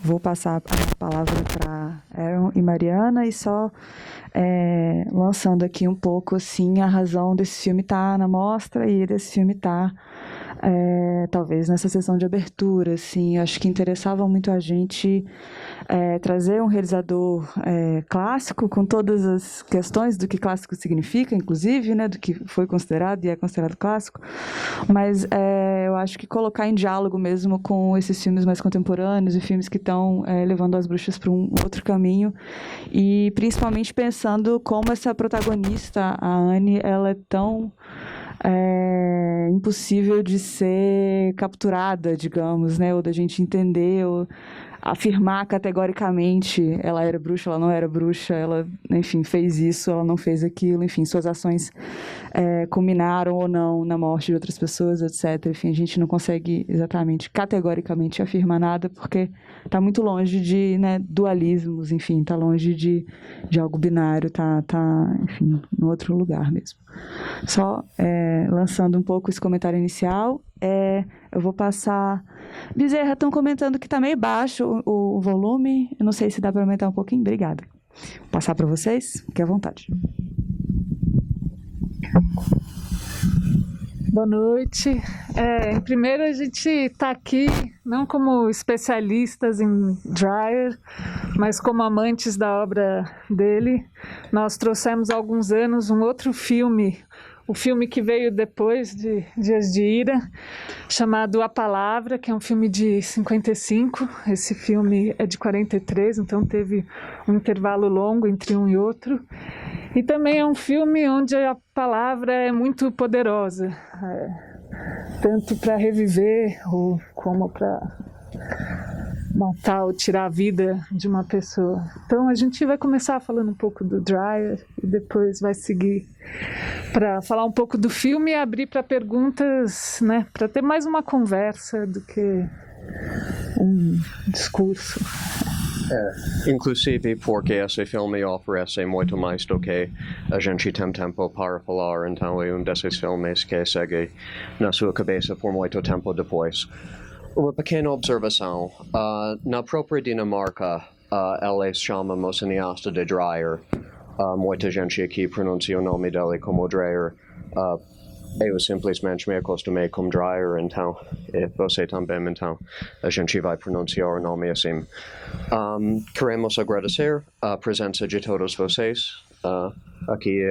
vou passar a palavra para Aaron e Mariana e só lançando aqui um pouco assim a razão desse filme estar na mostra e desse filme estar talvez nessa sessão de abertura, assim, acho que interessava muito a gente trazer um realizador clássico com todas as questões do que clássico significa, inclusive, né, do que foi considerado e é considerado clássico, mas eu acho que colocar em diálogo mesmo com esses filmes mais contemporâneos e filmes que estão levando as bruxas para um outro caminho e principalmente pensando como essa protagonista, a Anne, ela é tão impossível de ser capturada, digamos, né? Ou da gente entender, ou afirmar categoricamente ela era bruxa, ela não era bruxa, ela, enfim, fez isso, ela não fez aquilo, enfim, suas ações culminaram ou não na morte de outras pessoas, etc. Enfim, a gente não consegue exatamente, categoricamente afirmar nada, porque está muito longe de, né, dualismos, enfim, está longe de algo binário, tá, enfim, no outro lugar mesmo. Só lançando um pouco esse comentário inicial, eu vou passar... Bezerra, estão comentando que está meio baixo o volume, eu não sei se dá para aumentar um pouquinho, obrigada. Vou passar para vocês, fique à vontade. Boa noite. Primeiro, a gente está aqui não como especialistas em Dreyer, mas como amantes da obra dele. Nós trouxemos há alguns anos um outro filme, o filme que veio depois de Dias de Ira, chamado A Palavra, que é um filme de 55. Esse filme é de 43, então teve um intervalo longo entre um e outro. E também é um filme onde a palavra é muito poderosa, tanto para reviver como para matar ou tirar a vida de uma pessoa. Então a gente vai começar falando um pouco do Dreyer e depois vai seguir para falar um pouco do filme e abrir para perguntas, né, para ter mais uma conversa do que um discurso. Inclusive porque esse filme oferece muito mais do que a gente tem tempo para falar, então é desses filmes que segue na sua cabeça por muito tempo depois. Uma pequena observação, na própria Dinamarca, eles chamam o cineasta de Dreyer. Muita gente aqui pronuncia o nome dele como Dreyer. Eu simplesmente me acostumei com Dreyer, então, e você também, então, a gente vai pronunciar o nome assim. Queremos agradecer a presença de todos vocês aqui,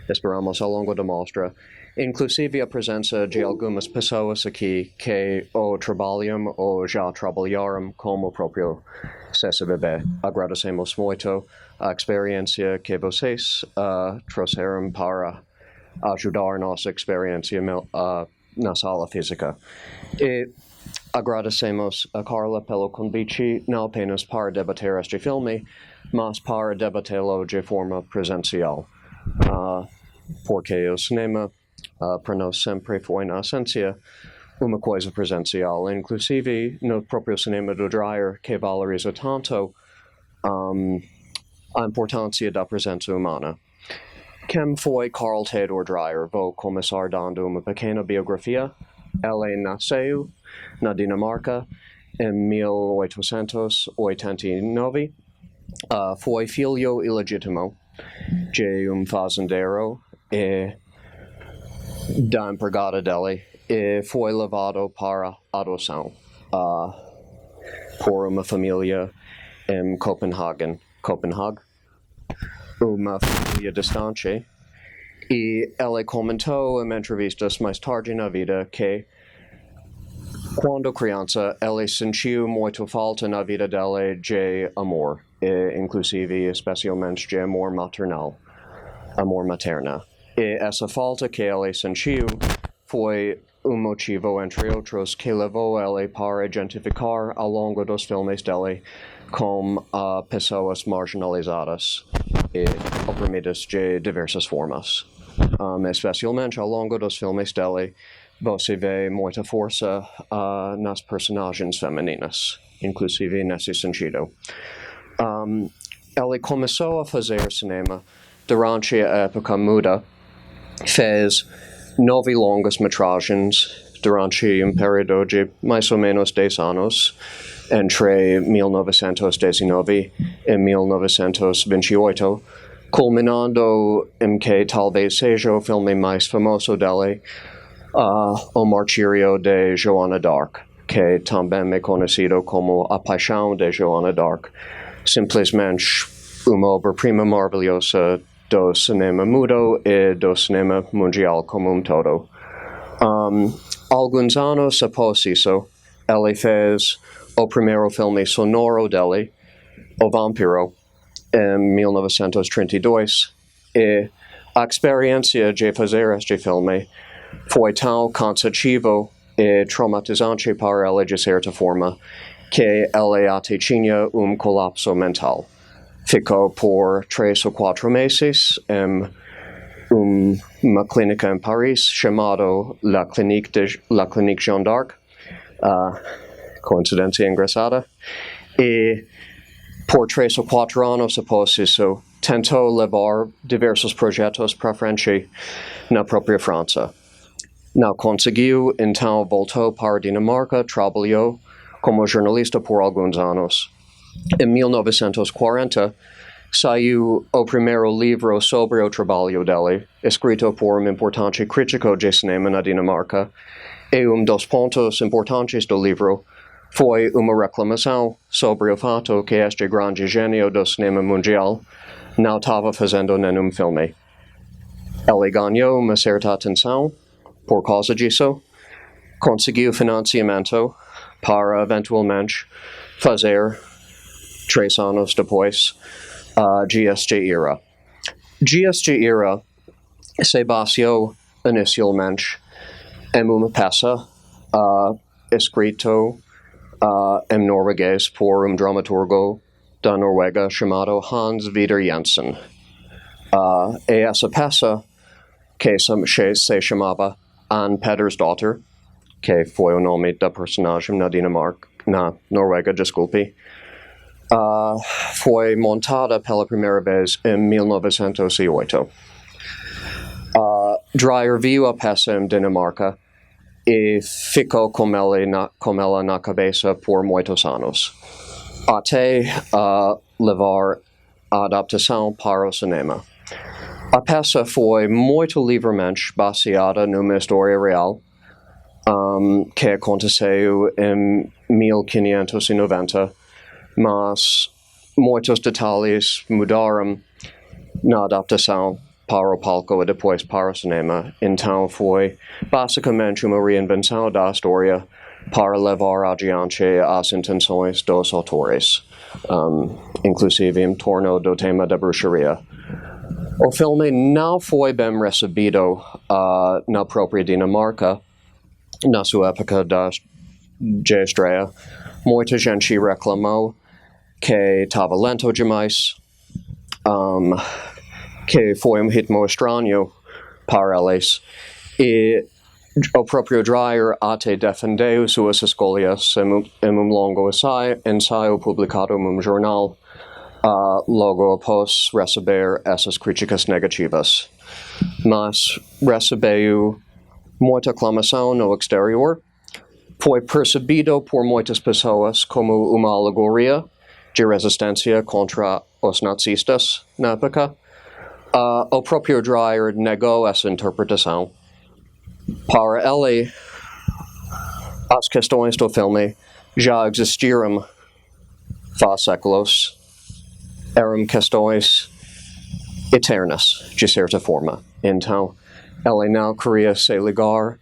esperamos ao longo da mostra, inclusive a presença de algumas pessoas aqui que ou trabalham ou já trabalharam como o próprio CCBB. Agradecemos muito a experiência que vocês trouxeram para ajudar nossa experiência na sala física. E agradecemos a Carla pelo convite, não apenas para debater este filme, mas para debatê-lo de forma presencial. Porque o cinema, para nós, sempre foi, na essência, uma coisa presencial. Inclusive, no próprio cinema do Dreyer, que valoriza tanto a importância da presença humana. Quem foi Carl Theodor Dreyer? Vou começar dando uma pequena biografia. Ele nasceu na Dinamarca em 1889. Foi filho ilegítimo de fazendeiro e da empregada dele e foi levado para adoção por uma família em Copenhague, uma família distante, e ele comentou em entrevistas mais tarde na vida que quando criança ele sentiu muito falta na vida dele de amor, e inclusive especialmente de amor maternal, amor materno. E essa falta que ele sentiu foi motivo, entre outros, que levou ele para identificar ao longo dos filmes dele com pessoas marginalizadas e oprimidas de diversas formas. Especialmente ao longo dos filmes dele, você vê muita força nas personagens femininas, inclusive nesse sentido. Ele começou a fazer cinema durante a época muda, fez 9 longas metragens durante um período de mais ou menos 10 anos, entre 1919 e 1928, culminando em que talvez seja o filme mais famoso dele, O Martírio de Joana d'Arc, que também é conhecido como A Paixão de Joana d'Arc. Simplesmente uma obra-prima maravilhosa do cinema mudo e do cinema mundial como um todo. Alguns anos após isso, ele fez o primeiro filme sonoro dele, O Vampiro, em 1932, e a experiência de fazer este filme foi tão cansativa e traumatizante para ele de certa forma que ele até tinha colapso mental. Ficou por 3 ou 4 meses em uma clínica em Paris chamada La Clinique Jeanne d'Arc, coincidência engraçada, e por 3 ou 4 anos após isso, tentou levar diversos projetos para frente na própria França. Não conseguiu, então voltou para a Dinamarca, trabalhou como jornalista por alguns anos. Em 1940, saiu o primeiro livro sobre o trabalho dele, escrito por importante crítico de cinema na Dinamarca, e dos pontos importantes do livro foi uma reclamação sobre o fato que este grande gênio do cinema mundial não estava fazendo nenhum filme. Ele ganhou uma certa atenção por causa disso, conseguiu financiamento para eventualmente fazer 3 anos depois Dias de Ira. Dias de Ira se baseou inicialmente em uma peça escrita em norueguês por dramaturgo da Noruega chamado Hans Vidar Jensen. E essa peça, que se chamava Anne Pedersdotter, que foi o nome da personagem na Noruega, desculpe, foi montada pela primeira vez em 1908. Dreyer viu a peça em Dinamarca e ficou com ela na cabeça por muitos anos, até levar a adaptação para o cinema. A peça foi muito livremente baseada numa história real que aconteceu em 1590, mas muitos detalhes mudaram na adaptação para o palco e depois para o cinema. Então foi basicamente uma reinvenção da história para levar adiante as intenções dos autores, inclusive em torno do tema da bruxaria. O filme não foi bem recebido na própria Dinamarca na sua época de estreia. Muita gente reclamou que estava lento demais, que foi ritmo estranho para eles. E o próprio Dreyer até defendeu suas escolhas em longo ensaio publicado em jornal logo após receber essas críticas negativas. Mas recebeu muita aclamação no exterior. Foi percebido por muitas pessoas como uma alegoria de resistência contra os nazistas na época. O próprio Dreyer negou essa interpretação. Para ele, as questões do filme já existiram há séculos. Eram questões eternas, de certa forma. Então, ele não queria se ligar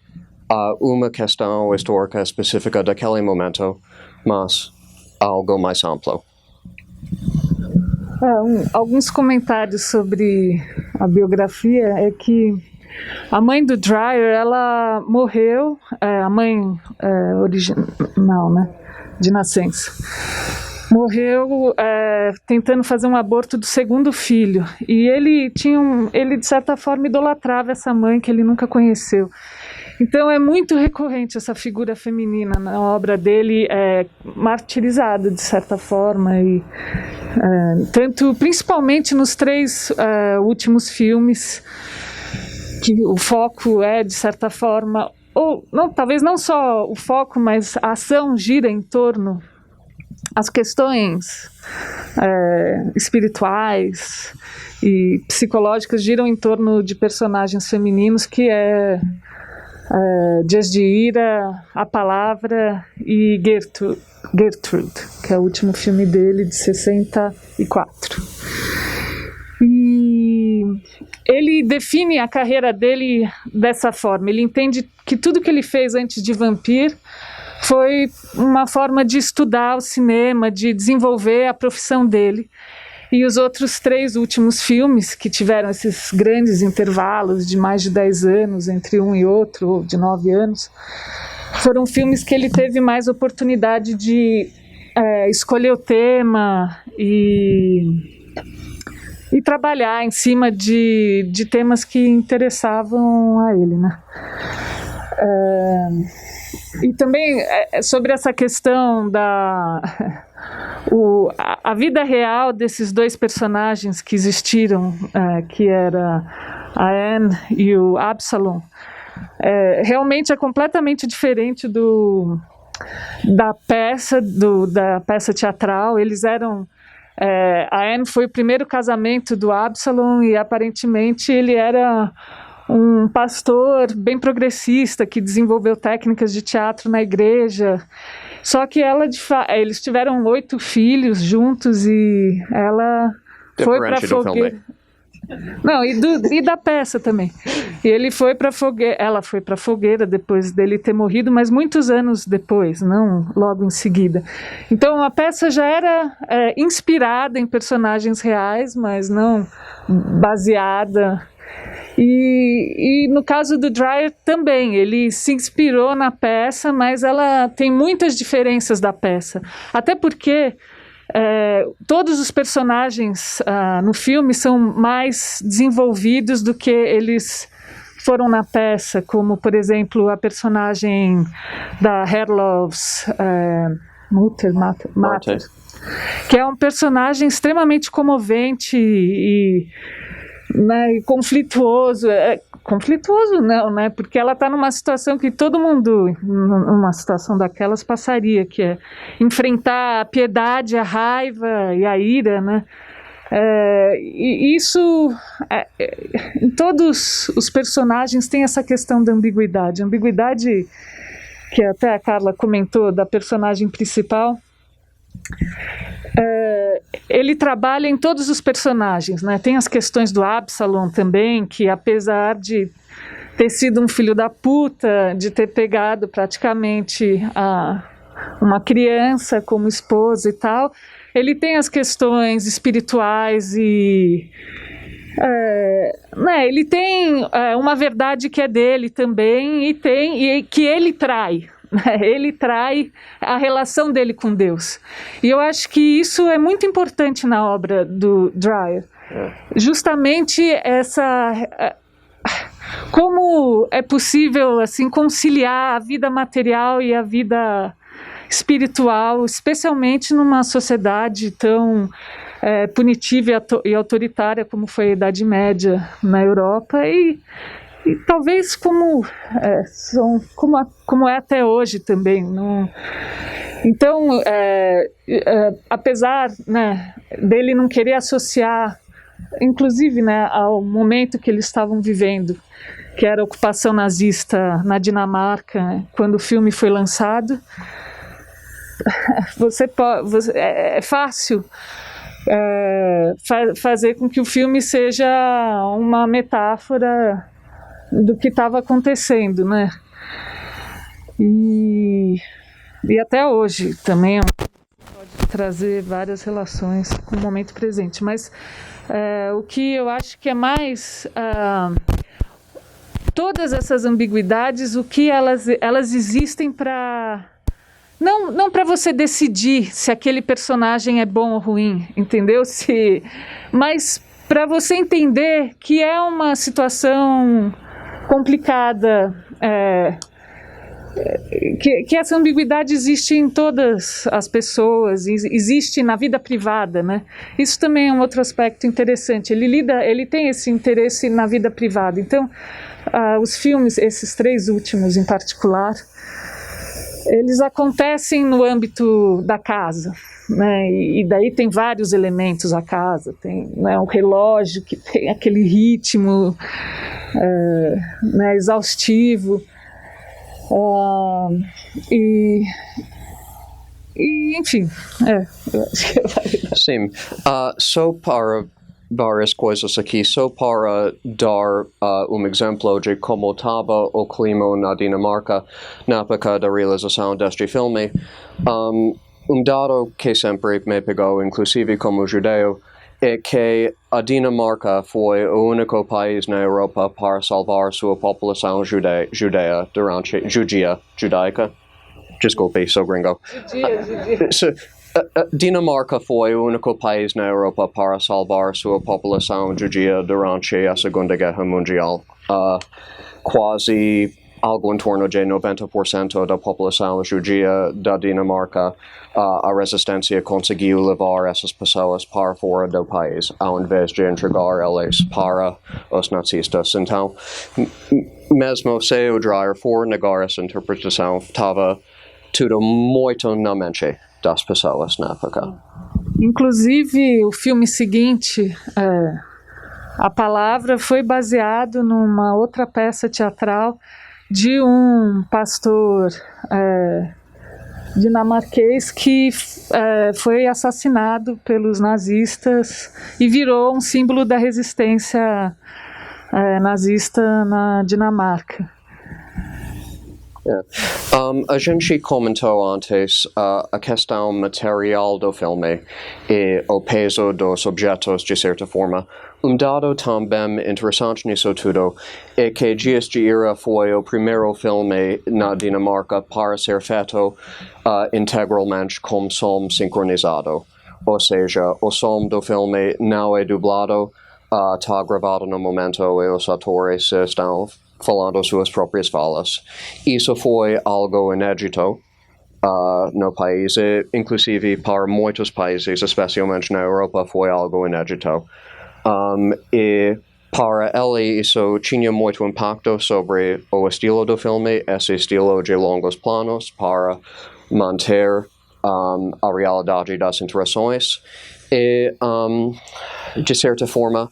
a uma questão histórica específica daquele momento, mas algo mais amplo. Alguns comentários sobre a biografia é que a mãe do Dreyer, ela morreu, a mãe original, né, de nascença, morreu tentando fazer um aborto do segundo filho, e ele de certa forma idolatrava essa mãe que ele nunca conheceu. Então é muito recorrente essa figura feminina na obra dele, martirizada de certa forma, e principalmente nos 3 últimos filmes, que o foco é de certa forma, ou não, talvez não só o foco, mas a ação gira em torno as questões espirituais e psicológicas giram em torno de personagens femininos, que é Jasdeira, A Palavra e Gertrude, que é o último filme dele, de 64. E ele define a carreira dele dessa forma. Ele entende que tudo que ele fez antes de Vampir foi uma forma de estudar o cinema, de desenvolver a profissão dele. E os outros 3 últimos filmes, que tiveram esses grandes intervalos de mais de 10 anos entre um e outro, ou de 9 anos, foram filmes que ele teve mais oportunidade de escolher o tema e trabalhar em cima de temas que interessavam a ele, né? E também sobre essa questão a vida real desses 2 personagens que existiram, que era a Anne e o Absalom, realmente é completamente diferente da peça teatral. Eles eram... a Anne foi o primeiro casamento do Absalom e aparentemente ele era um pastor bem progressista que desenvolveu técnicas de teatro na igreja. Só que eles tiveram 8 filhos juntos e ela foi para a fogueira. Não, e da peça também. E ele foi para ela foi para a fogueira depois dele ter morrido, mas muitos anos depois, não logo em seguida. Então a peça já era inspirada em personagens reais, mas não baseada. E no caso do Dreyer também, ele se inspirou na peça, mas ela tem muitas diferenças da peça. Até porque todos os personagens no filme são mais desenvolvidos do que eles foram na peça, como, por exemplo, a personagem da Herloves Mutter, que é um personagem extremamente comovente e conflituoso. Conflituoso não, né? Porque ela está numa situação que todo mundo, numa situação daquelas, passaria, que é enfrentar a piedade, a raiva e a ira, né? E isso, em todos os personagens tem essa questão da ambiguidade. A ambiguidade, que até a Carla comentou, da personagem principal, ele trabalha em todos os personagens, né? Tem as questões do Absalom também, que apesar de ter sido um filho da puta, de ter pegado praticamente uma criança como esposa e tal, ele tem as questões espirituais e ele tem uma verdade que é dele também e que ele trai. Ele trai a relação dele com Deus. E eu acho que isso é muito importante na obra do Dreyer. Justamente como é possível assim conciliar a vida material e a vida espiritual, especialmente numa sociedade tão punitiva e autoritária como foi a Idade Média na Europa e talvez como é até hoje também. Então, apesar, né, dele não querer associar, inclusive, né, ao momento que eles estavam vivendo, que era a ocupação nazista na Dinamarca, quando o filme foi lançado, é fácil fazer com que o filme seja uma metáfora do que estava acontecendo, né? E até hoje também pode trazer várias relações com o momento presente. Mas o que eu acho que é mais todas essas ambiguidades, o que elas existem para não para você decidir se aquele personagem é bom ou ruim, entendeu? Mas para você entender que é uma situação complicada, que essa ambiguidade existe em todas as pessoas, existe na vida privada, né? Isso também é um outro aspecto interessante. Ele tem esse interesse na vida privada. Então, os filmes, esses 3 últimos em particular, eles acontecem no âmbito da casa, né? E daí tem vários elementos a casa, tem, né, um relógio que tem aquele ritmo né, exaustivo, e enfim, eu acho que vai dar. Sim. Só para várias coisas aqui, só para dar exemplo de como estava o clima na Dinamarca na época da realização deste filme. Dado que sempre me pegou, inclusive como judeu, é que a Dinamarca foi o único país na Europa para salvar sua população judaica. Desculpe, sou gringo. Dinamarca foi o único país na Europa para salvar sua população judia durante a Segunda Guerra Mundial. Quase algo em torno de 90% da população judia da Dinamarca, a resistência conseguiu levar essas pessoas para fora do país, ao invés de entregar elas para os nazistas. Então, mesmo se o Dreyer for negar essa interpretação, estava tudo muito na mente das pessoas na época. Inclusive, o filme seguinte, A Palavra, foi baseado numa outra peça teatral de um pastor dinamarquês que foi assassinado pelos nazistas e virou um símbolo da resistência nazista na Dinamarca. A gente comentou antes a questão material do filme e o peso dos objetos, de certa forma. Dado também interessante nisso tudo é que Dias de Ira foi o primeiro filme na Dinamarca para ser feito integralmente com som sincronizado. Ou seja, o som do filme não é dublado, está gravado no momento e os atores estão falando suas próprias falas. Isso foi algo inédito no país, e inclusive para muitos países, especialmente na Europa, foi algo inédito. E para ele isso tinha muito impacto sobre o estilo do filme, esse estilo de longos planos para manter a realidade das interações e, de certa forma,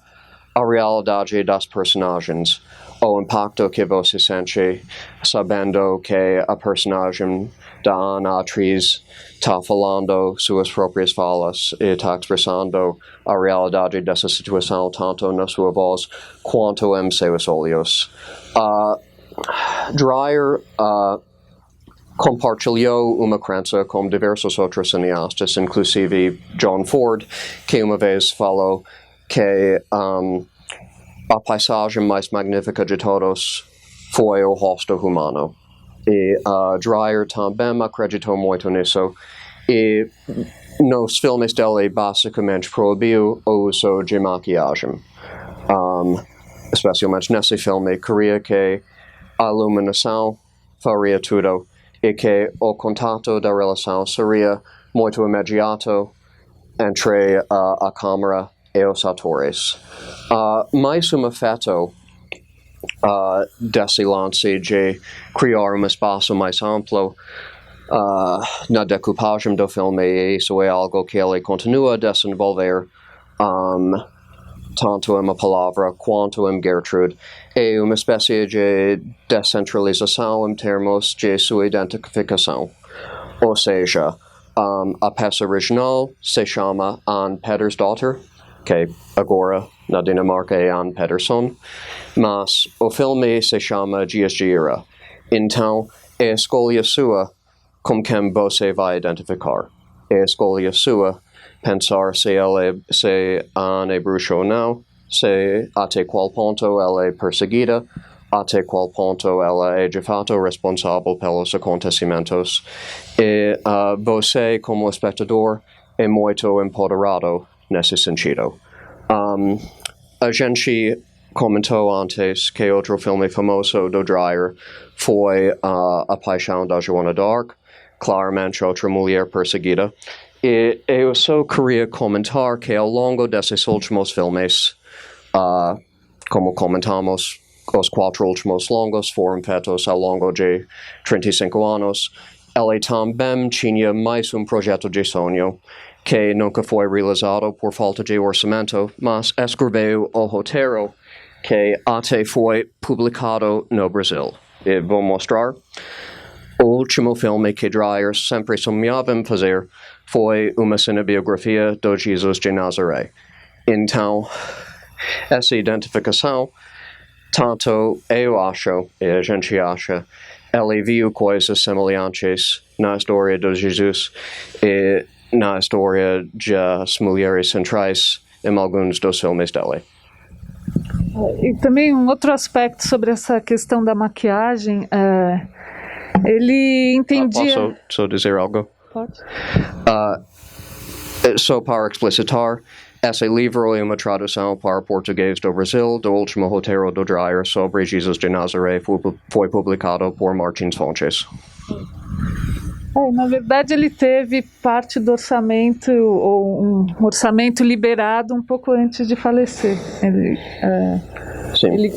a realidade das personagens. O impacto que você sente sabendo que a personagem da Ana, atriz, está falando suas próprias falas e está expressando a realidade dessa situação tanto na sua voz quanto em seus olhos. Dreyer compartilhou uma crença com diversos outros cineastas, inclusive John Ford, que uma vez falou que a paisagem mais magnífica de todos foi o rosto humano. E Dreyer também acreditou muito nisso. E nos filmes dele, basicamente, proibiu o uso de maquiagem. Especialmente nesse filme, queria que a iluminação faria tudo e que o contato da relação seria muito imediato entre a câmera e os atores. Mais um efeito desse lance de criar um espaço mais amplo na decupagem do filme, e isso é algo que ele continua a desenvolver tanto em A Palavra quanto em Gertrude, é uma espécie de descentralização em termos de sua identificação. Ou seja, a peça original se chama Anne Pedersdotter, que agora na Dinamarca é Anne Pedersen, mas o filme se chama Dias de Ira. Então, é escolha sua com quem você vai identificar. É escolha sua pensar se Anne é bruxa ou não, se até qual ponto ela é perseguida, até qual ponto ela é de fato responsável pelos acontecimentos. E você, como espectador, é muito empoderado nesse sentido. A gente comentou antes que outro filme famoso do Dreyer foi A Paixão da Joana d'Arc, claramente outra mulher perseguida. E eu só queria comentar que ao longo desses últimos filmes, como comentamos, os 4 últimos longos foram feitos ao longo de 35 anos, Ela também tinha mais projeto de sonho, que nunca foi realizado por falta de orçamento, mas escreveu o roteiro, que até foi publicado no Brasil. E vou mostrar. O último filme que Dreyer sempre sonhava em fazer foi uma cinebiografia do Jesus de Nazaré. Então, essa identificação, tanto eu acho e a gente acha, ele viu coisas semelhantes na história de Jesus e na história das mulheres centrais em alguns dos filmes dele. E também um outro aspecto sobre essa questão da maquiagem, ele entendia... Posso dizer algo? Pode. Só para explicitar, esse livro é uma tradução para português do Brasil do último roteiro do Dreyer sobre Jesus de Nazaré, foi publicado por Martins Fontes. Na verdade, ele teve parte do orçamento, ou um orçamento liberado um pouco antes de falecer. Ele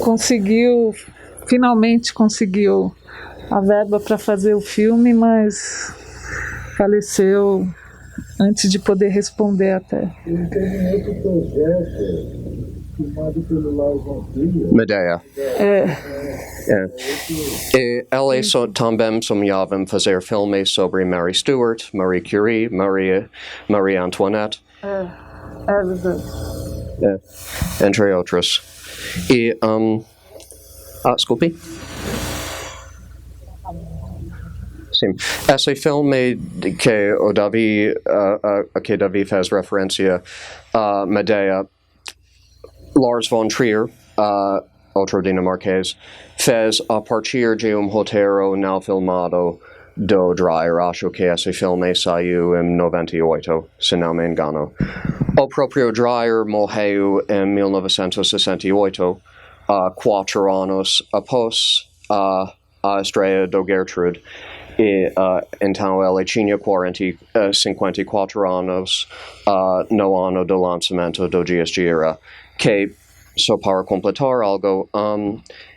finalmente conseguiu a verba para fazer o filme, mas faleceu antes de poder responder até. Ele teve um outro projeto filmado pelo Lars von Trier. Medea. E ela também sonhava em fazer filmes sobre Mary Stuart, Marie Curie, Marie Antoinette. Verdade. Entre outros. E, desculpe. Sim. Esse filme que o Davi, que Davi fez referência a Medea, Lars von Trier, outro dinamarquês, fez a partir de roteiro não filmado do Dreyer. Acho que esse filme saiu em 98, se não me engano. O próprio Dreyer morreu em 1968, 4 anos após a estreia do Gertrude. E então ele tinha 54 anos no ano do lançamento do Dias de Ira. Que, só para completar algo,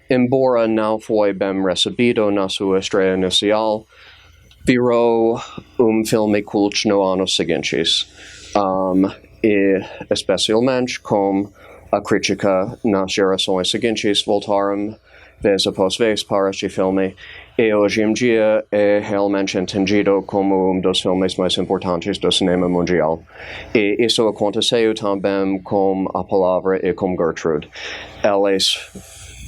embora não foi bem recebido na sua estreia inicial, virou filme cult no anos seguintes. E especialmente com a crítica nas gerações seguintes voltaram vez após vez para este filme, e hoje em dia é realmente entendido como dos filmes mais importantes do cinema mundial. E isso aconteceu também com A Palavra e com Gertrude.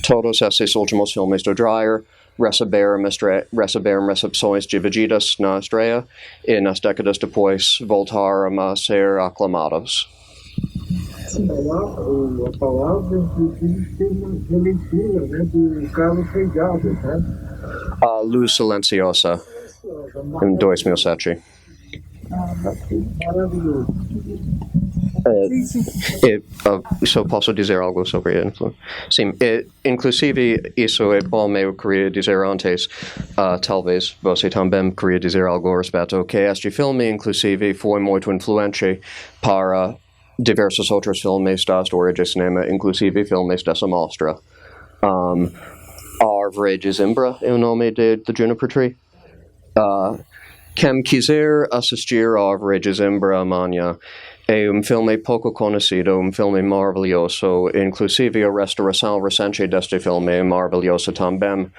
Todos esses últimos filmes do Dreyer receberam recepções divididas na estreia e nas décadas depois voltaram a ser aclamados. A palavra, inclusive, tem uma releitura, né, do Carlos Feijado, né? A Luz Silenciosa, em 2007. Maravilhoso. Só posso dizer algo sobre isso? Sim, inclusive isso é bom, eu queria dizer antes, talvez você também queria dizer algo a respeito, que este filme, inclusive, foi muito influente para diversos outros filmes da história de cinema, inclusive filmes dessa mostra. Árvore de Zimbra é o nome de Juniper Tree. Quem quiser assistir a Árvore de Zimbra amanhã, é filme pouco conhecido, filme maravilhoso, inclusive a restauração recente deste filme é maravilhosa também.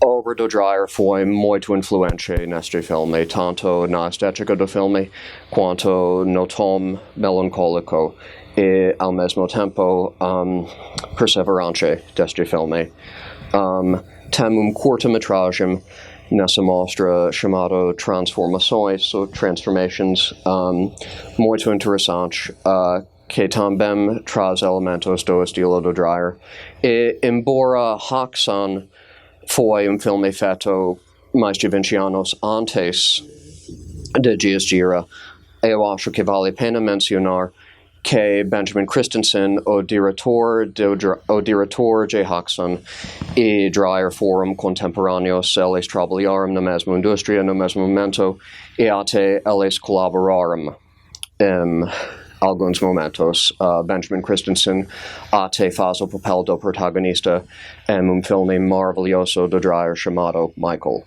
O Robert Dreyer foi muito influente neste filme, tanto na estética do filme quanto no tom melancólico e, ao mesmo tempo, perseverante deste filme. Tem curta-metragem nessa mostra chamado Transformações, ou Transformations, muito interessante, que também traz elementos do estilo do Dreyer. E, embora Haxan foi filme feito mais de 20 anos antes de Dias de Ira, eu acho que vale a pena mencionar que Benjamin Christensen, o diretor de Haxan, e Dreyer foram contemporâneos, eles trabalharam na mesma indústria no mesmo momento e até eles colaboraram alguns momentos. Benjamin Christensen até faz o papel do protagonista em filme maravilhoso do Dreyer chamado Michael.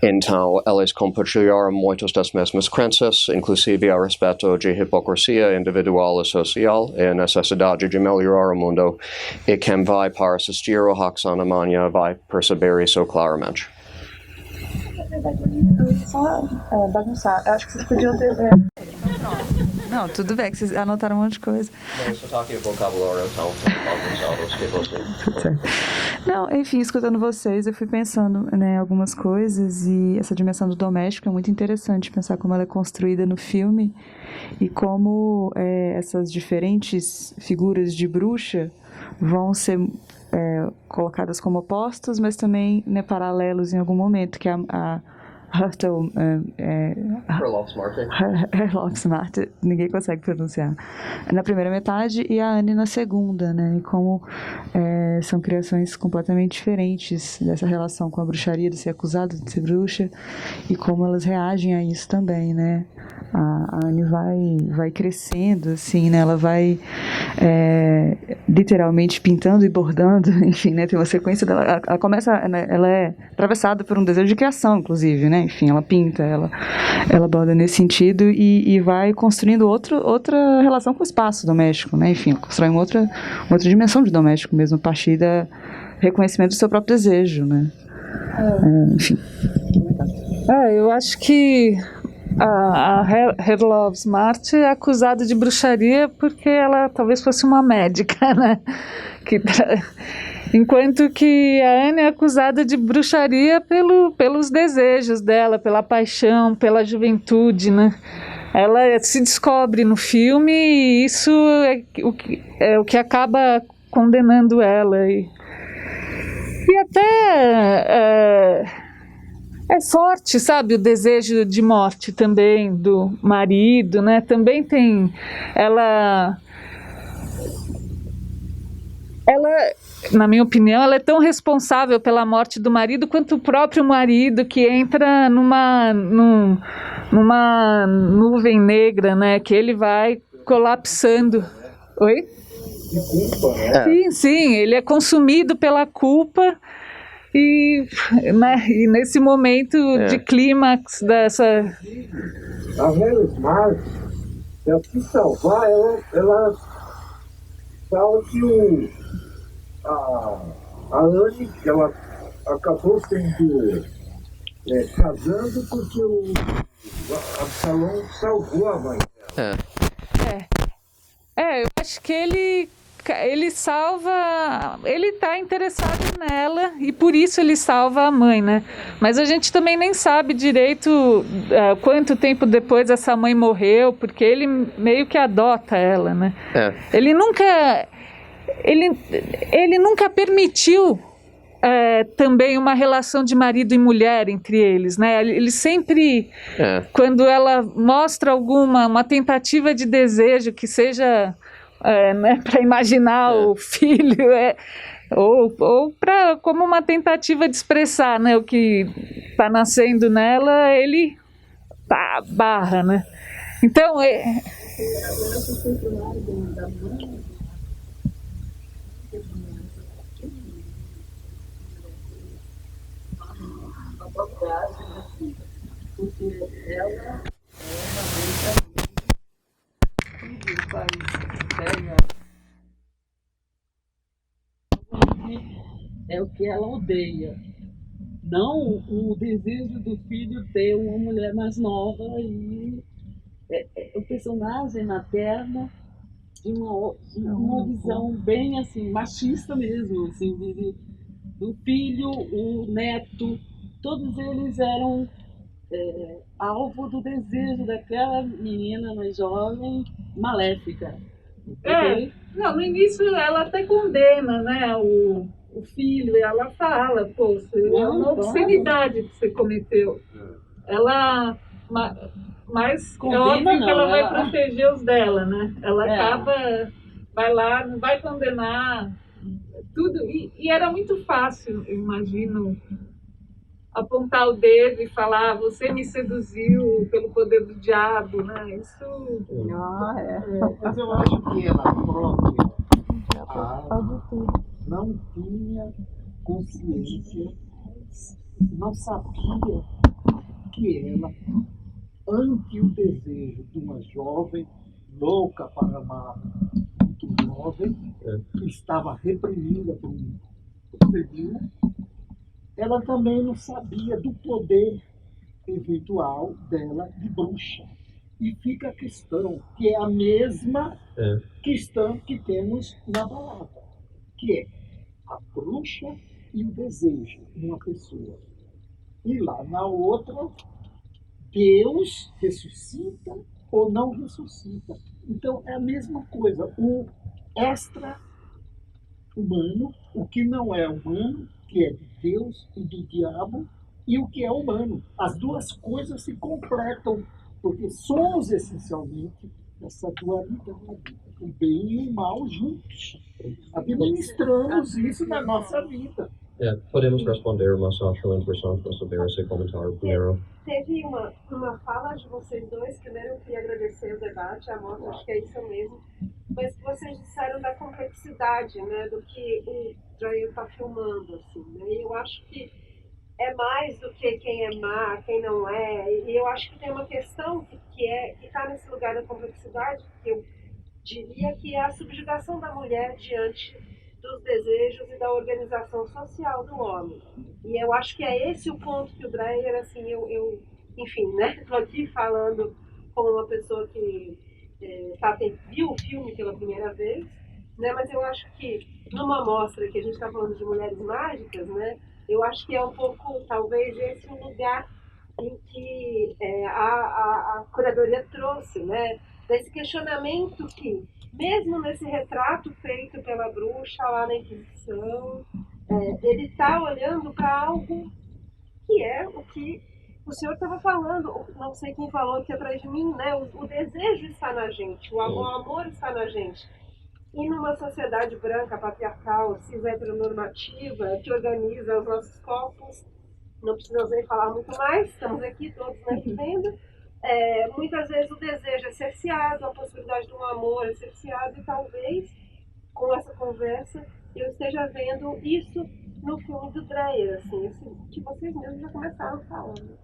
Então, eles compartilharam muitas das mesmas crenças, inclusive a respeito de hipocrisia individual e social e a necessidade de melhorar o mundo. E quem vai para assistir ao Roxana amanhã vai perceber isso claramente. Na verdade, eu ia só bagunçar. Eu acho que vocês podiam ter... Não, tudo bem, que vocês anotaram um monte de coisa. Não, estou aqui vocabulário, então, Tudo certo. Não, enfim, escutando vocês, eu fui pensando, né, algumas coisas, e essa dimensão do doméstico é muito interessante, pensar como ela é construída no filme e como essas diferentes figuras de bruxa vão ser colocadas como opostos, mas também, né, paralelos em algum momento, que a Hurtel, Herlocksmart, ninguém consegue pronunciar, na primeira metade, e a Anne na segunda, né? E como são criações completamente diferentes dessa relação com a bruxaria, de ser acusada de ser bruxa, e como elas reagem a isso também, né? A Anne vai crescendo, assim, né? Ela vai literalmente pintando e bordando, enfim, né? Tem uma sequência dela, ela começa, né? Ela é atravessada por um desejo de criação, inclusive, né? Enfim, ela pinta, ela borda nesse sentido e vai construindo outra relação com o espaço doméstico, né? Enfim, constrói uma outra dimensão de doméstico mesmo, a partir do reconhecimento do seu próprio desejo, né? Enfim. Eu acho que a Herlocksmart é acusada de bruxaria porque ela talvez fosse uma médica, né? Enquanto que a Anne é acusada de bruxaria pelos desejos dela, pela paixão, pela juventude, né? Ela se descobre no filme e isso é o que acaba condenando ela. E até é forte, sabe, o desejo de morte também do marido, né? Também tem ela, na minha opinião, ela é tão responsável pela morte do marido quanto o próprio marido, que entra numa nuvem negra, né? Que ele vai colapsando. Oi? De culpa, né? Sim, ele é consumido pela culpa e nesse momento de clímax dessa... A Herlocksmart, ela se salvar, ela fala que a Anne, ela acabou sendo casando porque o Absalão salvou a mãe dela. Eu acho que ele salva, ele está interessado nela e por isso ele salva a mãe, né? Mas a gente também nem sabe direito quanto tempo depois essa mãe morreu, porque ele meio que adota ela, né? Ele nunca permitiu também uma relação de marido e mulher entre eles, né? Ele sempre, quando ela mostra uma tentativa de desejo que seja né, para imaginar o filho, ou como uma tentativa de expressar, né, o que está nascendo nela, ele barra, né? Então Porque ela é o que ela odeia, não o desejo do filho ter uma mulher mais nova, e o personagem materno de uma visão bem assim machista mesmo, assim, do filho, o neto, todos eles eram alvo do desejo daquela menina mais jovem, maléfica. Não, no início ela até condena, né, o filho, e ela fala, pô, é uma obscenidade que você cometeu. Ela, mas Condena, é óbvio que ela vai ela proteger os dela, né? Ela acaba, vai lá, não vai condenar tudo, e era muito fácil, eu imagino, apontar o dedo e falar: você me seduziu pelo poder do diabo, né? Isso. Mas eu acho que ela própria não tinha consciência, não sabia que ela, ante o desejo de uma jovem louca para amar muito jovem, que estava reprimida por um civil, ela também não sabia do poder eventual dela de bruxa. E fica a questão, que é a mesma questão que temos na palavra, que é a bruxa e o desejo de uma pessoa. E lá na outra, Deus ressuscita ou não ressuscita. Então é a mesma coisa, o extra-humano, o que não é humano, que é de Deus e do diabo, e o que é humano. As duas coisas se completam, porque somos essencialmente essa dualidade, o bem e o mal juntos. Administramos isso na nossa vida. Podemos responder, mas acho interessante receber esse comentário primeiro. Teve uma fala de vocês dois. Primeiro eu queria agradecer o debate, Amor, acho que é isso mesmo, mas que vocês disseram da complexidade, né, do que o Dreyer está filmando, assim, né? E eu acho que é mais do que quem é má, quem não é, e eu acho que tem uma questão que está nesse lugar da complexidade, que eu diria que é a subjugação da mulher diante dos desejos e da organização social do homem. E eu acho que é esse o ponto que o Dreyer, assim, enfim, né, estou aqui falando como uma pessoa que viu o filme pela primeira vez, né, mas eu acho que numa mostra que a gente está falando de mulheres mágicas, né, eu acho que é um pouco, talvez, esse o lugar em que a curadoria trouxe, né, desse questionamento que, mesmo nesse retrato feito pela bruxa lá na Inquisição, ele está olhando para algo que é o que o senhor estava falando, não sei quem falou aqui atrás de mim, né? O desejo está na gente, o amor está na gente. E numa sociedade branca, patriarcal, cis heteronormativa, que organiza os nossos corpos, não precisamos nem falar muito mais, estamos aqui todos, né, vivendo. Muitas vezes o desejo é cerceado, a possibilidade de um amor é cerceado, e talvez, com essa conversa, eu esteja vendo isso no filme do Dreyer, assim, que vocês mesmos já começaram falando.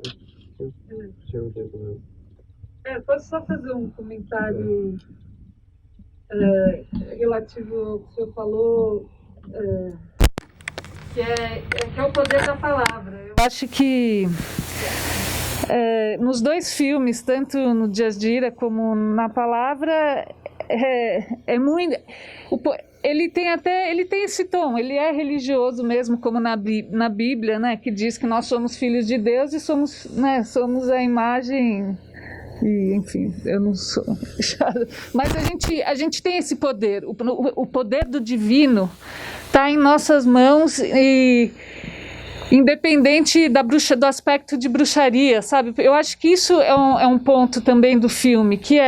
Posso só fazer um comentário relativo ao que o senhor falou, que é o poder da palavra. Eu acho que nos dois filmes, tanto no Dias de Ira como na Palavra, é muito... Ele tem esse tom, ele é religioso mesmo, como na Bíblia, né, que diz que nós somos filhos de Deus e somos a imagem... E, enfim, eu não sou... Mas a gente tem esse poder, o poder do divino está em nossas mãos, e independente do aspecto de bruxaria, sabe? Eu acho que isso é um ponto também do filme, que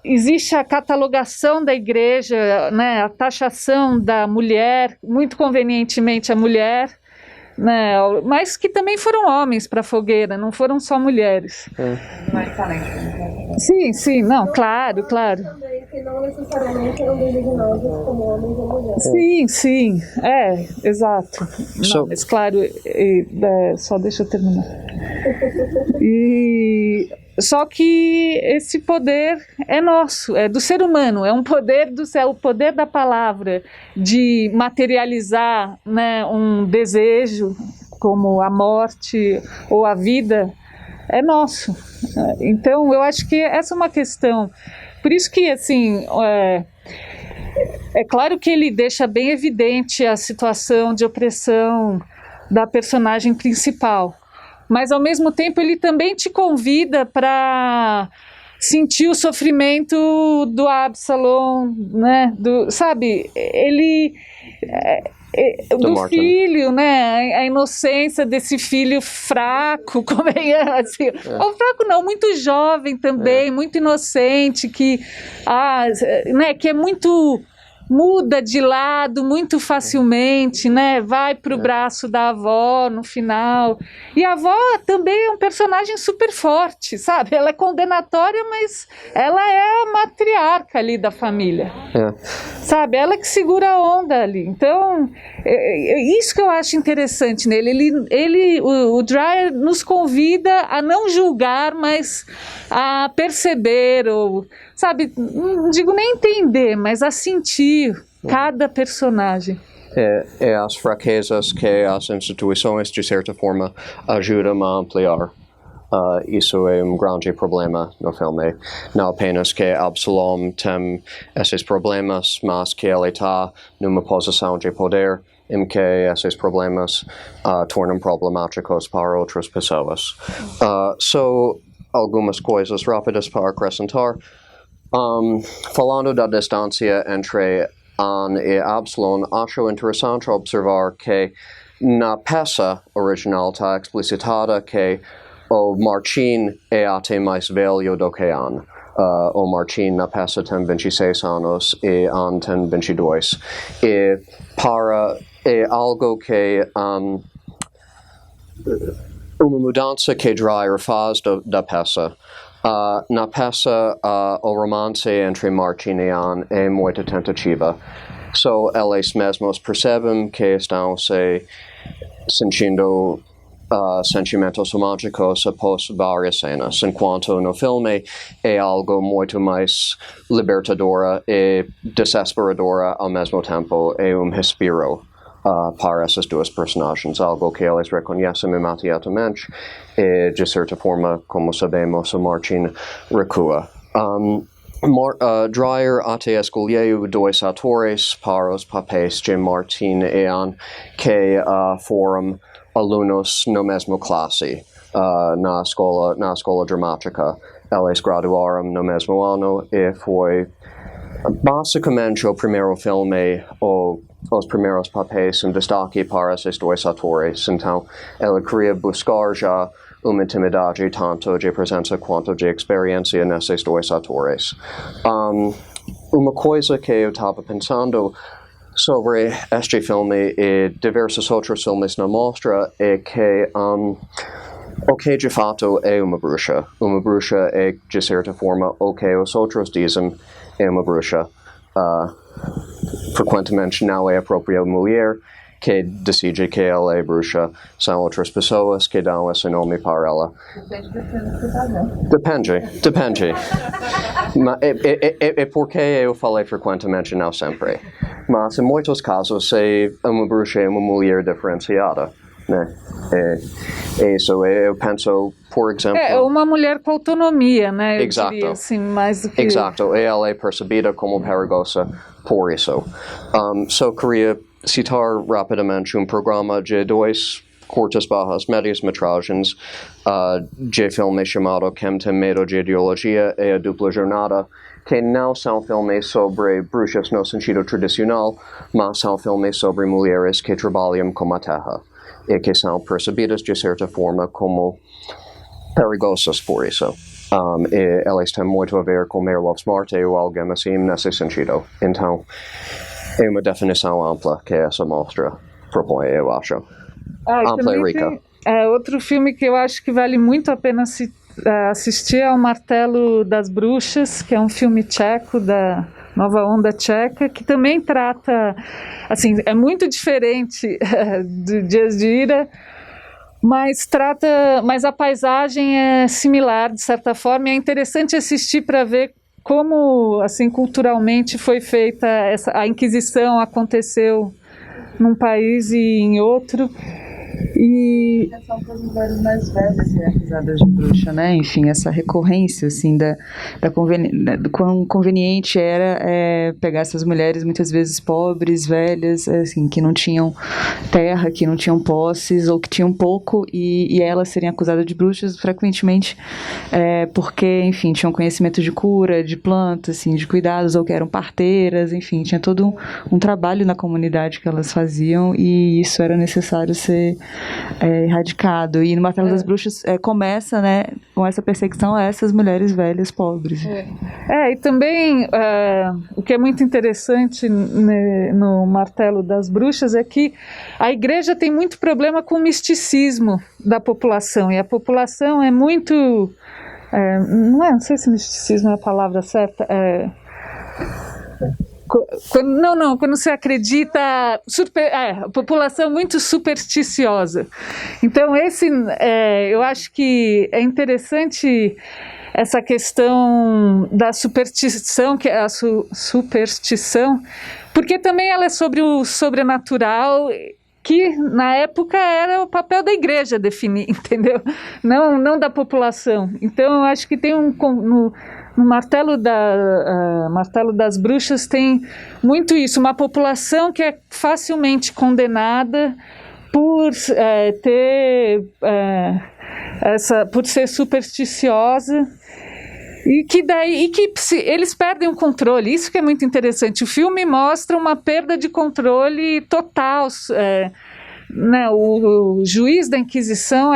existe a catalogação da igreja, né, a taxação da mulher, muito convenientemente a mulher, né, mas que também foram homens para a fogueira, não foram só mulheres. Sim, não, claro. Também que não necessariamente eram designados como homens ou mulheres. Sim, exato. Não, mas claro, só deixa eu terminar. Só que esse poder é nosso, é do ser humano, é um poder do céu, o poder da palavra, de materializar, né, um desejo como a morte ou a vida, é nosso. Então, eu acho que essa é uma questão. Por isso que, assim, é claro que ele deixa bem evidente a situação de opressão da personagem principal, mas ao mesmo tempo ele também te convida para sentir o sofrimento do Absalom, né? Sabe, do filho, né? A inocência desse filho fraco, como assim, ou fraco não, muito jovem também, muito inocente, que, né? Que é muito muda de lado muito facilmente, né? Vai para o braço da avó no final. E a avó também é um personagem super forte, sabe? Ela é condenatória, mas ela é a matriarca ali da família. Sabe? Ela que segura a onda ali. Então, isso que eu acho interessante nele. O Dreyer nos convida a não julgar, mas a perceber, ou, sabe, não digo nem entender, mas a sentir cada personagem. As fraquezas que as instituições, de certa forma, ajudam a ampliar. Isso é grande problema no filme. Não apenas que Absalom tem esses problemas, mas que ele está numa posição de poder em que esses problemas tornam problemáticos para outras pessoas. Só algumas coisas rápidas para acrescentar. Falando da distância entre Anne e Absalom, acho interessante observar que na peça original está explicitada que o Martin é até mais velho do que Anne. O Martin na peça tem 26 anos e Anne tem 22. E é algo que uma mudança que Dreyer faz da peça. Na peça, o romance entre Martin e Anne é muito tentativa. Eles mesmos percebem que estão se sentindo sentimentos românticos após várias cenas, enquanto no filme é algo muito mais libertadora e desesperadora ao mesmo tempo. É respiro para essas duas personagens, algo que eles reconhecem imediatamente e, de certa forma, como sabemos, o Martin recua. Dreyer até escolheu dois atores para os papéis de Martin e Anne que foram alunos na mesma classe na escola dramática. Eles graduaram no mesmo ano e foi basicamente o primeiro filme, os primeiros papéis em destaque para esses dois atores. Então, ele queria buscar já uma intimidade tanto de presença quanto de experiência nesses dois atores. Uma coisa que eu estava pensando sobre este filme e diversos outros filmes na mostra é que o que de fato é uma bruxa. Uma bruxa é, de certa forma, o que os outros dizem é uma bruxa. Frequentemente não é a própria mulher que decide que ela é bruxa, são outras pessoas que dão esse nome para ela. Depende. É porque eu falei frequentemente, não sempre. Mas em muitos casos, uma bruxa é uma mulher diferenciada, né? Isso, eu penso, por exemplo... É uma mulher com autonomia, né? Exato. Diria, assim, mais do que... Exato, e ela é percebida como perigosa por isso. Só queria citar rapidamente programa de 2 curtas barras médias metragens de filme chamado Quem Tem Medo de Ideologia e A Dupla Jornada, que não são filmes sobre bruxas no sentido tradicional, mas são filmes sobre mulheres que trabalham com a terra e que são percebidas de certa forma como perigosas por isso. E elas têm muito a ver com Merleau Marte ou alguém assim nesse sentido. Então, é uma definição ampla que essa mostra propõe, eu acho. Ampla e rica. Outro filme que eu acho que vale muito a pena assistir é O Martelo das Bruxas, que é um filme tcheco da nova onda tcheca, que também trata, assim, é muito diferente de Dias de Ira, mas a paisagem é similar de certa forma, e é interessante assistir para ver como, assim, culturalmente foi feita a Inquisição, aconteceu num país e em outro. E são para as mulheres mais velhas serem acusadas de bruxa, né? Enfim, essa recorrência, assim, do quão conveniente era pegar essas mulheres, muitas vezes pobres, velhas, assim, que não tinham terra, que não tinham posses, ou que tinham pouco, e elas serem acusadas de bruxas, frequentemente, porque, enfim, tinham conhecimento de cura, de plantas, assim, de cuidados, ou que eram parteiras, enfim, tinha todo um trabalho na comunidade que elas faziam, e isso era necessário ser erradicado. E no Martelo das Bruxas começa, né, com essa perseguição a essas mulheres velhas pobres. E também o que é muito interessante no Martelo das Bruxas é que a igreja tem muito problema com o misticismo da população, e a população é muito... não sei se misticismo é a palavra certa, quando você acredita, a população muito supersticiosa. Então eu acho que é interessante essa questão da superstição, que é a superstição, porque também ela é sobre o sobrenatural, que na época era o papel da igreja definir, entendeu? Não da população. Então eu acho que tem no Martelo das Bruxas tem muito isso, uma população que é facilmente condenada por por ser supersticiosa, e que eles perdem o controle. Isso que é muito interessante. O filme mostra uma perda de controle total. Né, o juiz da Inquisição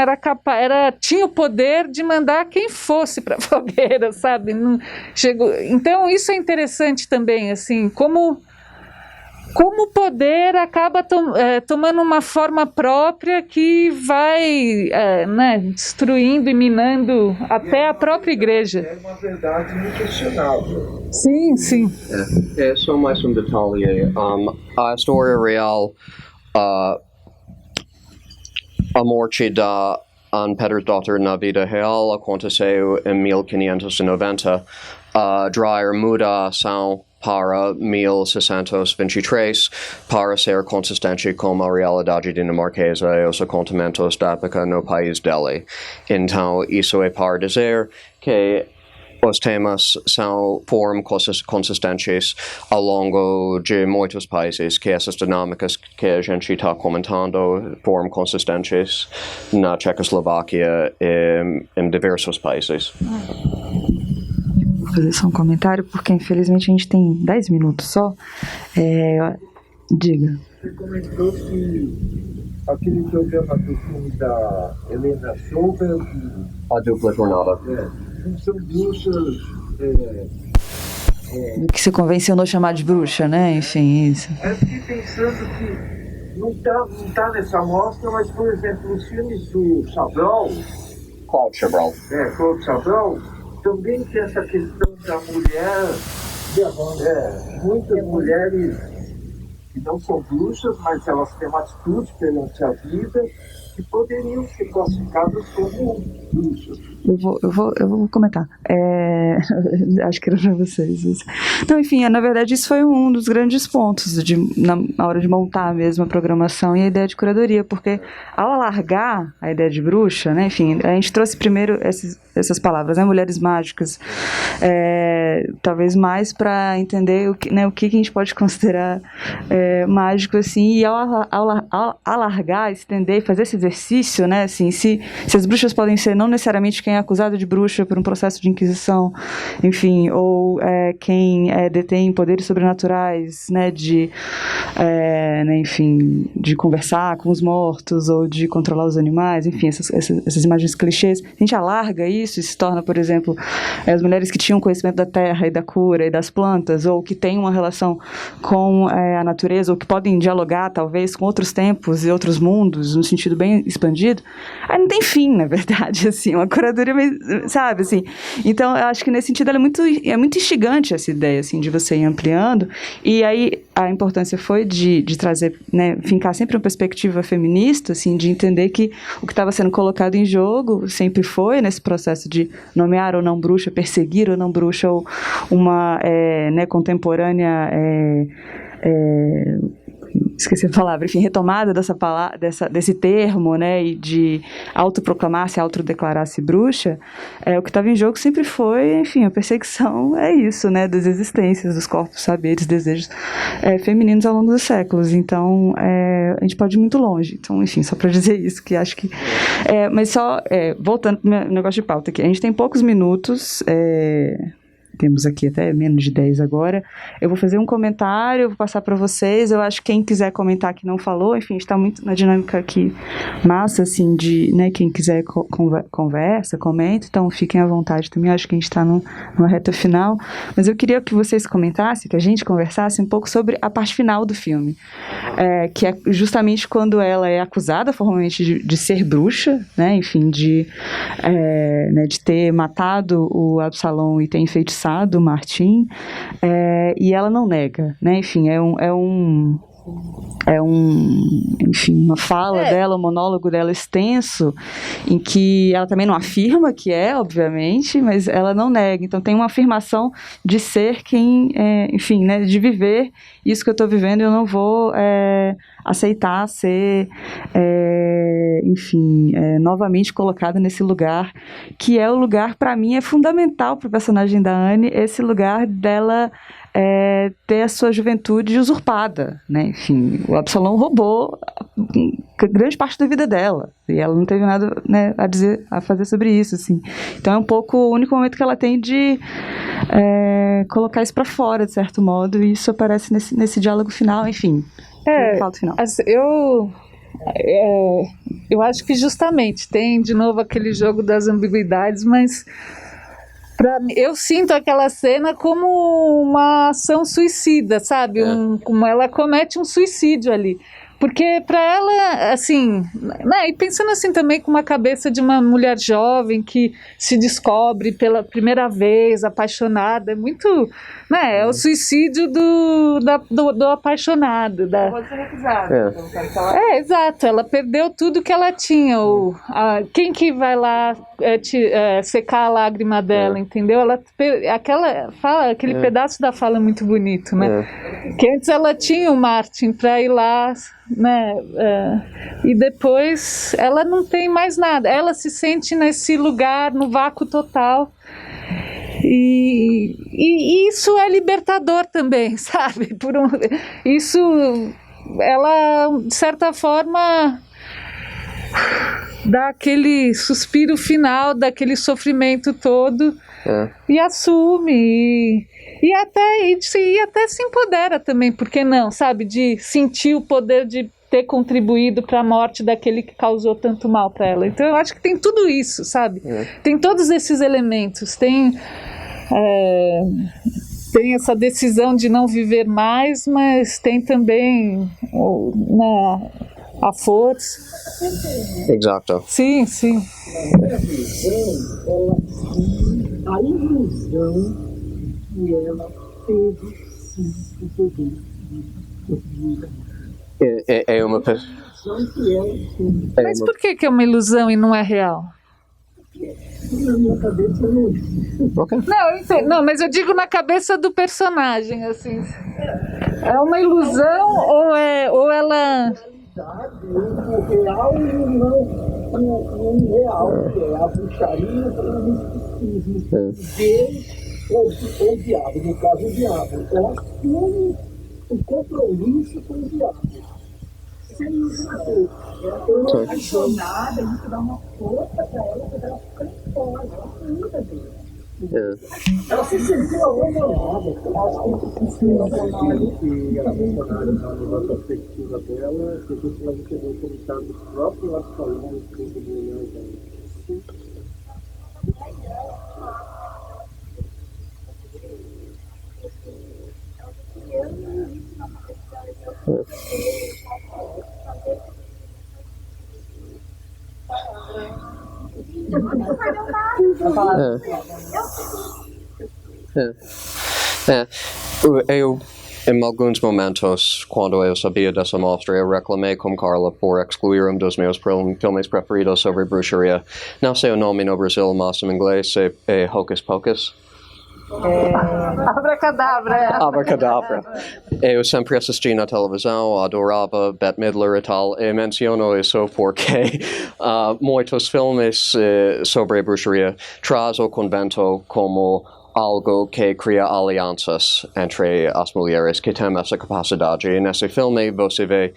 tinha o poder de mandar quem fosse para a fogueira, sabe? Então isso é interessante também, assim, como o poder acaba tomando uma forma própria que vai destruindo e minando até a própria igreja. É uma verdade inquestionável. Sim, sim. É só mais um detalhe. A história real, a morte da Anne Pedersdotter na vida real aconteceu em 1590. Dreyer muda a ação para 1623 para ser consistente com a realidade dinamarquesa e os acontecimentos da época no país dele. Então, isso é para dizer que os temas foram consistentes ao longo de muitos países, que essas dinâmicas que a gente está comentando foram consistentes na Tchecoslováquia e em diversos países. Vou fazer só um comentário, porque infelizmente a gente tem 10 minutos só. Diga. Você comentou que aquele programa do filme da Helena Schoenberg, A Dupla Jornada. não são bruxas... que se convencionou chamar de bruxa, né? Enfim, isso. Eu fiquei pensando que não tá nessa mostra, mas, por exemplo, os filmes do Chabrol, Claude Chabrol. Claude Chabrol, também tem essa questão da mulher, muitas mulheres que não são bruxas, mas elas têm uma atitude perante a vida que poderiam ser classificadas como bruxas. Eu vou comentar. Acho que era para vocês isso. Então, enfim, na verdade, isso foi um dos grandes pontos na hora de montar mesmo a programação e a ideia de curadoria, porque ao alargar a ideia de bruxa, né, enfim, a gente trouxe primeiro essas palavras, né, mulheres mágicas, talvez mais para entender o que a gente pode considerar mágico, assim, e ao alargar, estender, fazer esse exercício, né, assim, se as bruxas podem ser não necessariamente quem é acusado de bruxa por um processo de inquisição, enfim, ou quem detém poderes sobrenaturais, né, enfim, de conversar com os mortos ou de controlar os animais, enfim, essas imagens clichês. A gente alarga isso e se torna, por exemplo, as mulheres que tinham conhecimento da terra e da cura e das plantas, ou que têm uma relação com a natureza, ou que podem dialogar, talvez, com outros tempos e outros mundos, no sentido bem expandido. Aí não tem fim, na verdade, assim, uma curadoria, sabe, assim. Então, eu acho que nesse sentido é muito instigante essa ideia, assim, de você ir ampliando, e aí a importância foi de trazer, né, fincar sempre uma perspectiva feminista, assim, de entender que o que estava sendo colocado em jogo sempre foi nesse processo de nomear ou não bruxa, perseguir ou não bruxa, ou uma contemporânea esqueci a palavra, enfim, retomada desse termo, né, e de autoproclamar-se, autodeclarar-se bruxa, o que estava em jogo sempre foi, enfim, a perseguição isso, né, das existências, dos corpos, saberes, desejos femininos ao longo dos séculos. Então, a gente pode ir muito longe. Então, enfim, só para dizer isso, que acho que... mas só, voltando para o meu negócio de pauta aqui, a gente tem poucos minutos... temos aqui até menos de 10 agora. Eu vou fazer um comentário, vou passar para vocês. Eu acho que quem quiser comentar que não falou, enfim, está muito na dinâmica aqui massa, assim, de, né, quem quiser conversa, comenta, então fiquem à vontade também. Eu acho que a gente está numa reta final, mas eu queria que vocês comentassem, que a gente conversasse um pouco sobre a parte final do filme, que é justamente quando ela é acusada formalmente de ser bruxa, né, enfim, de ter matado o Absalom e ter enfeitiçado o Martim, e ela não nega, né, enfim, enfim, uma fala dela, um monólogo dela extenso, em que ela também não afirma que obviamente, mas ela não nega. Então tem uma afirmação de ser quem, enfim, né, de viver isso que eu estou vivendo, eu não vou aceitar ser, enfim, novamente colocada nesse lugar, que é o lugar, para mim, é fundamental para o personagem da Anne, esse lugar dela ter a sua juventude usurpada, né? Enfim, o Absalom roubou grande parte da vida dela e ela não teve nada, né, a fazer sobre isso, assim. Então é um pouco o único momento que ela tem de colocar isso para fora, de certo modo, e isso aparece nesse diálogo final, enfim. Final. Assim, eu acho que justamente tem de novo aquele jogo das ambiguidades, mas eu sinto aquela cena como uma ação suicida, sabe? Como ela comete um suicídio ali. Porque para ela, assim, né, e pensando assim também com uma cabeça de uma mulher jovem que se descobre pela primeira vez, apaixonada, é muito, né, é o suicídio do apaixonado. Pode ser recusado. Exato, ela perdeu tudo que ela tinha. Quem que vai lá secar a lágrima dela, entendeu? Aquele pedaço da fala é muito bonito, né? Que antes ela tinha o Martin para ir lá, né? E depois ela não tem mais nada. Ela se sente nesse lugar, no vácuo total. E isso é libertador também, sabe? Isso, ela, de certa forma, dá aquele suspiro final daquele sofrimento todo e assume e até se empodera também, por que não, sabe, de sentir o poder de ter contribuído para a morte daquele que causou tanto mal para ela. Então eu acho que tem tudo isso, sabe? Tem todos esses elementos, tem essa decisão de não viver mais, mas tem também a força. Exato. Sim. A ilusão que ela teve o poder É uma pessoa. Mas por que é uma ilusão e não é real? Na minha cabeça não. Não, eu entendo. Não, mas eu digo na cabeça do personagem, assim. É uma ilusão ou ela... O real e o irreal, que é a bruxaria e o misticismo. Deus ou o diabo, no caso o diabo. Ela assume o compromisso com o diabo. Sem saber. Ela é apaixonada, isso dá uma força para ela, porque ela fica fora, ela cuida dele. Ela se sentiu abandonada. Acho que se sentiu abandonada. E a personagem, na perspectiva dela, depois que ela recebeu o comentário do próprio Absalom, que fez o melhor dela. Eu, em alguns momentos, quando eu sabia dessa mostra, eu reclamei com Carla por excluir dos meus filmes preferidos sobre bruxaria. Não sei o nome no Brasil, mas em inglês é Hocus Pocus. Abracadabra. Abracadabra. Eu sempre assisti na televisão, adorava Bette Midler e tal, e menciono isso porque muitos filmes sobre bruxaria trazem o convento como algo que cria alianças entre as mulheres que têm essa capacidade. E nesse filme você vê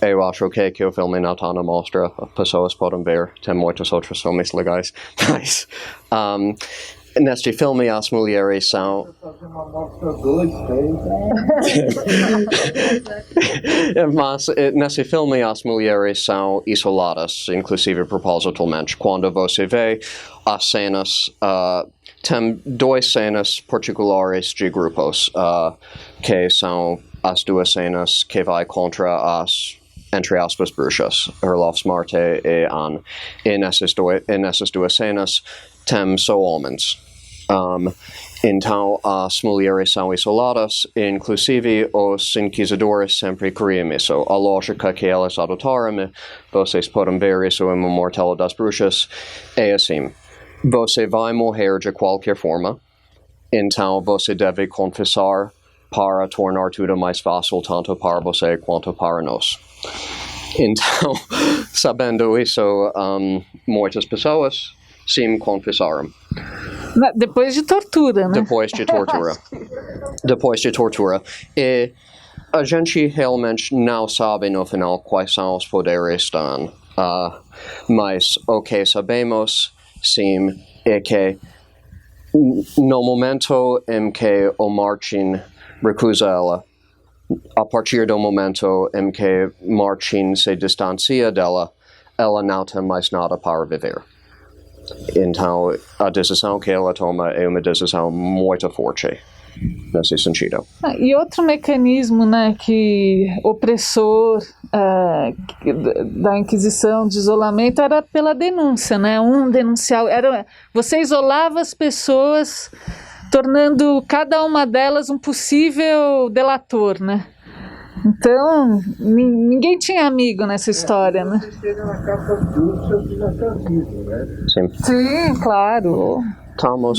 eu acho que o filme não está na mostra, pessoas podem ver, tem muitos outros filmes legais, mas neste filme as mulheres são Fazer uma mostra 2, 3. mas nesse filme as mulheres são isoladas, inclusive propositalmente. Quando você vê as cenas, tem duas cenas particulares de grupos, que são as duas cenas que vai contra as, entre aspas, bruxas, Herlofs Marte e Anne. E nessas duas cenas tem só homens. Então as mulheres são isoladas, inclusive os inquisidores sempre criam isso. A lógica que elas adotaram, vocês podem ver isso em O Martelo das Bruxas, é assim. Você vai morrer de qualquer forma, então você deve confessar para tornar tudo mais fácil, tanto para você quanto para nós. Então, sabendo isso, muitas pessoas sim confessaram. Depois de tortura, né? Depois de tortura. Depois de tortura. E a gente realmente não sabe no final quais são os poderes da Anne. Mas o que sabemos, sim, é que no momento em que o Martin recusa ela, a partir do momento em que Martin se distancia dela, ela não tem mais nada para viver. Então, a decisão que ela toma é uma decisão muito forte, nesse sentido. E outro mecanismo, né, que opressor da Inquisição, de isolamento, era pela denúncia, né? Você isolava as pessoas, tornando cada uma delas um possível delator, né? Então, ninguém tinha amigo nessa história, né? Você chega na caça às bruxas e na casismo, né? Sim, claro.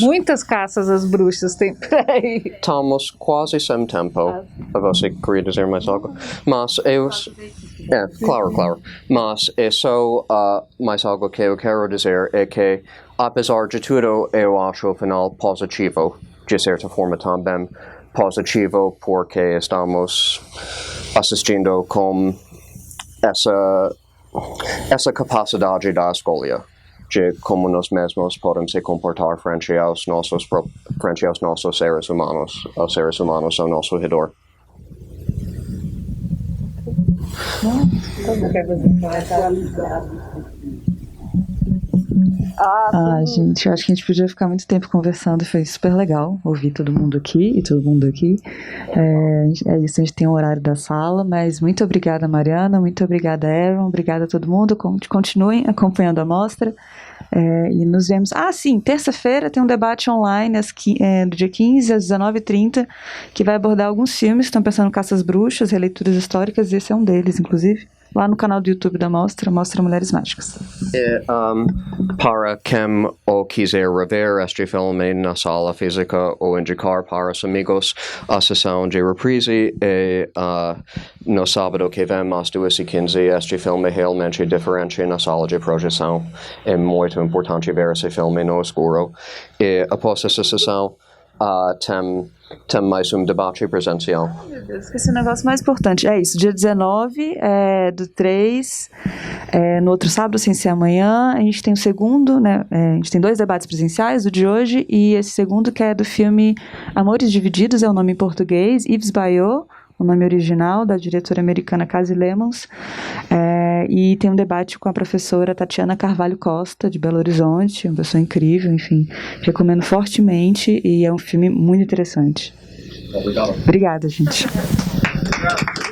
Muitas caças às bruxas tem por aí. Estamos quase sem tempo. Você queria dizer mais algo? Mas claro. Mas é só mais algo que eu quero dizer é que, apesar de tudo, eu acho o final positivo, de certa forma também positivo, porque estamos assistindo com essa capacidade da escolha de como nós mesmos podemos se comportar frente aos nossos seres humanos, aos seres humanos ao nosso redor. Como que você faz? Gente, eu acho que a gente podia ficar muito tempo conversando, foi super legal ouvir todo mundo aqui e todo mundo aqui. É isso, a gente tem o horário da sala, mas muito obrigada, Mariana, muito obrigada, Aaron, obrigada a todo mundo, continuem acompanhando a mostra. E nos vemos. Sim, terça-feira tem um debate online do dia 15 às 19h30, que vai abordar alguns filmes que estão pensando no Caça às Bruxas, releituras históricas, e esse é um deles, inclusive, lá no canal do YouTube da Mostra Mulheres Mágicas. Para quem o quiser rever este filme na sala física ou indicar para os amigos, a sessão de reprise é no sábado que vem às 2h15. Este filme é realmente diferente na sala de projeção. É muito importante ver esse filme no escuro. E após essa sessão, tem mais um debate presencial. Meu Deus, esqueci o negócio mais importante. É isso, dia 19 do 3, no outro sábado, sem ser amanhã, a gente tem o segundo, né? A gente tem 2 debates presenciais, o de hoje e esse segundo, que é do filme Amores Divididos, é o nome em português, Yves Bayot, o nome original, da diretora americana Kasi Lemmons. E tem um debate com a professora Tatiana Carvalho Costa, de Belo Horizonte, uma pessoa incrível, enfim, recomendo fortemente, e é um filme muito interessante. Obrigado. Obrigada, gente. Obrigado.